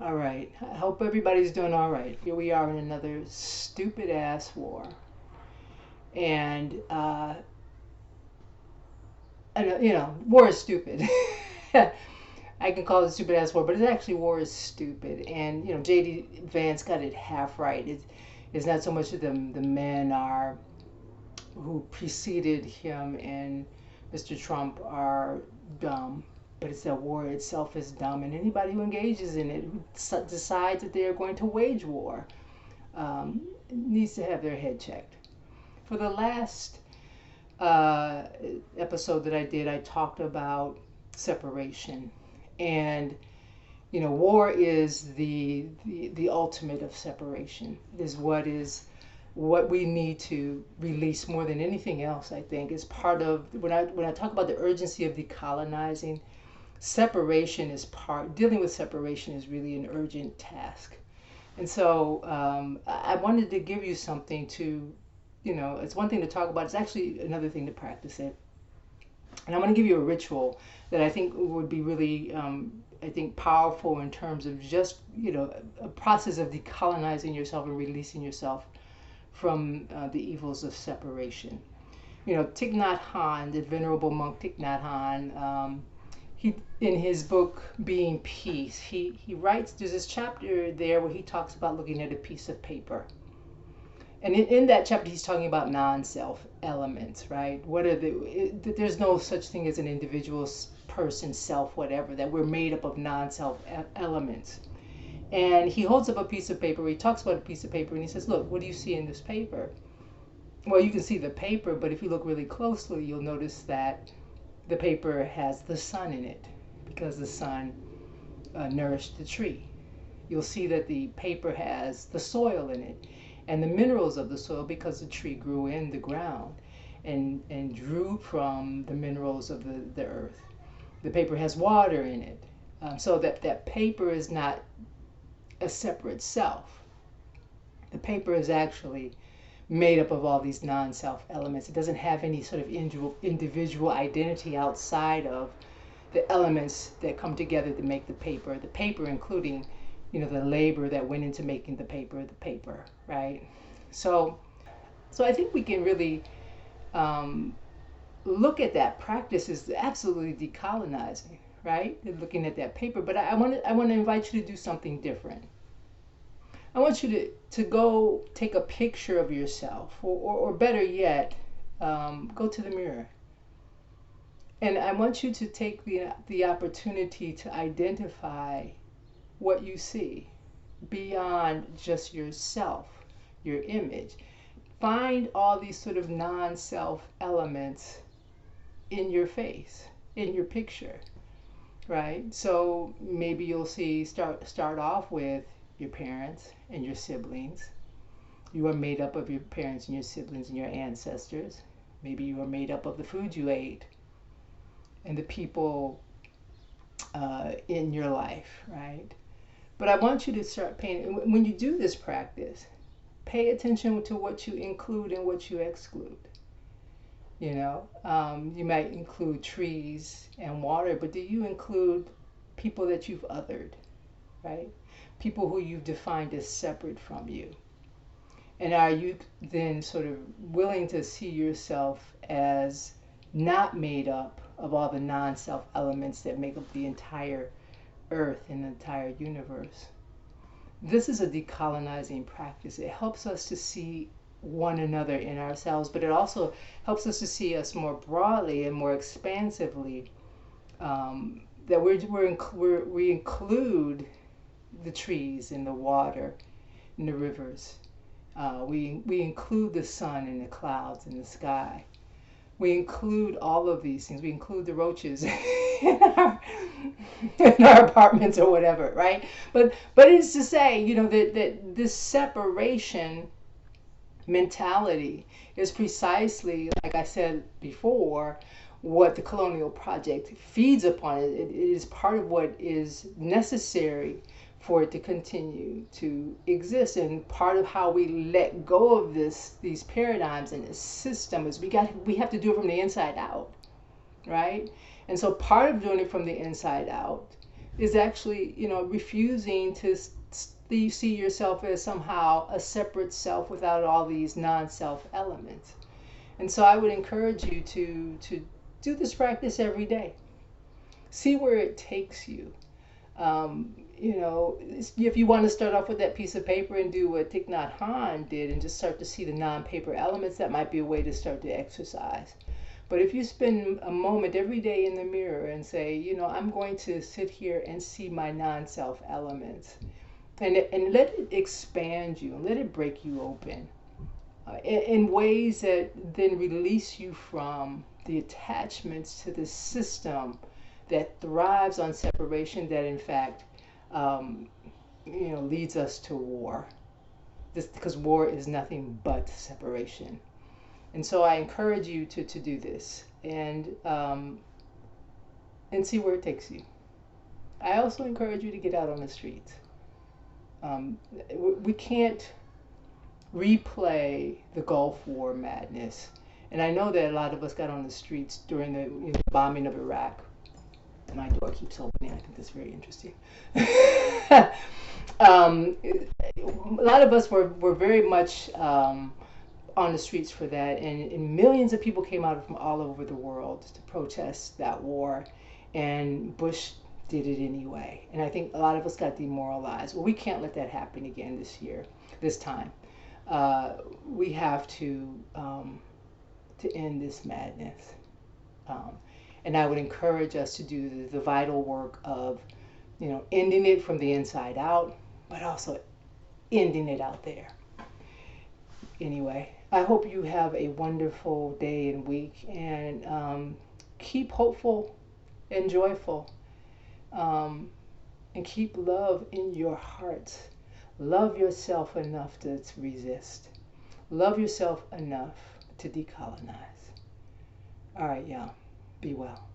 All right. I hope everybody's doing all right. Here we are in another stupid ass war. And, war is stupid. I can call it a stupid ass war, but it's actually war is stupid. And, J.D. Vance got it half right. It's not so much that the men are who preceded him and Mr. Trump are dumb, but it's that war itself is dumb, and anybody who engages in it, who decides that they are going to wage war, needs to have their head checked. For the last uh, episode that I did, I talked about separation, and war is the ultimate of separation. It is what we need to release more than anything else. I think is part of when I talk about the urgency of decolonizing. Separation is part. Dealing with separation is really an urgent task, and so I wanted to give you something to, it's one thing to talk about. It's actually another thing to practice it. And I want to give you a ritual that I think would be really, I think, powerful in terms of just, a process of decolonizing yourself and releasing yourself from the evils of separation. Thich Nhat Hanh, the venerable monk Thich Nhat Hanh, he in his book Being Peace, he writes, there's this chapter there where he talks about looking at a piece of paper. And in that chapter, he's talking about non-self elements, right? What are there's no such thing as an individual person, self, whatever, that we're made up of non-self elements. And he holds up a piece of paper. He talks about a piece of paper and he says, look, what do you see in this paper? Well, you can see the paper, but if you look really closely, you'll notice that the paper has the sun in it because the sun nourished the tree. You'll see that the paper has the soil in it and the minerals of the soil because the tree grew in the ground and drew from the minerals of the earth. The paper has water in it. So that paper is not a separate self. The paper is actually made up of all these non-self elements. It doesn't have any sort of individual identity outside of the elements that come together to make the paper. The paper including, the labor that went into making the paper, right? So I think we can really look at that practice as absolutely decolonizing, right? Looking at that paper. But I want to invite you to do something different. I want you to go take a picture of yourself, or better yet, go to the mirror. And I want you to take the opportunity to identify what you see beyond just yourself, your image. Find all these sort of non-self elements in your face, in your picture, right? So maybe you'll start off with your parents and your siblings. You are made up of your parents and your siblings and your ancestors. Maybe you are made up of the food you ate and the people in your life, right? But I want you to start paying, when you do this practice, pay attention to what you include and what you exclude. You might include trees and water, but do you include people that you've othered, right? People who you've defined as separate from you. And are you then sort of willing to see yourself as not made up of all the non-self elements that make up the entire earth and the entire universe? This is a decolonizing practice. It helps us to see one another in ourselves, but it also helps us to see us more broadly and more expansively. That we include the trees and the water and the rivers. We include the sun and the clouds and the sky. We include all of these things. We include the roaches in our apartments or whatever, right? But it's to say, that this separation mentality is precisely, like I said before, what the colonial project feeds upon. It is part of what is necessary for it to continue to exist, and part of how we let go of these paradigms and this system is we have to do it from the inside out, right? And so part of doing it from the inside out is actually, refusing to see yourself as somehow a separate self without all these non-self elements. And so I would encourage you to do this practice every day. See where it takes you. If you want to start off with that piece of paper and do what Thich Nhat Hanh did and just start to see the non-paper elements, that might be a way to start to exercise. But if you spend a moment every day in the mirror and say, I'm going to sit here and see my non-self elements, and let it expand you and let it break you open in ways that then release you from the attachments to the system that thrives on separation, that in fact leads us to war. Because war is nothing but separation. And so I encourage you to do this and see where it takes you. I also encourage you to get out on the streets. We can't replay the Gulf War madness. And I know that a lot of us got on the streets during the bombing of Iraq. My door keeps opening. I think that's very interesting. A lot of us were very much on the streets for that, and millions of people came out from all over the world to protest that war, and Bush did it anyway. And I think a lot of us got demoralized. Well, we can't let that happen again this time. We have to end this madness. And I would encourage us to do the vital work of, ending it from the inside out, but also ending it out there. Anyway, I hope you have a wonderful day and week, and keep hopeful and joyful, and keep love in your heart. Love yourself enough to resist. Love yourself enough to decolonize. All right, y'all. Be well.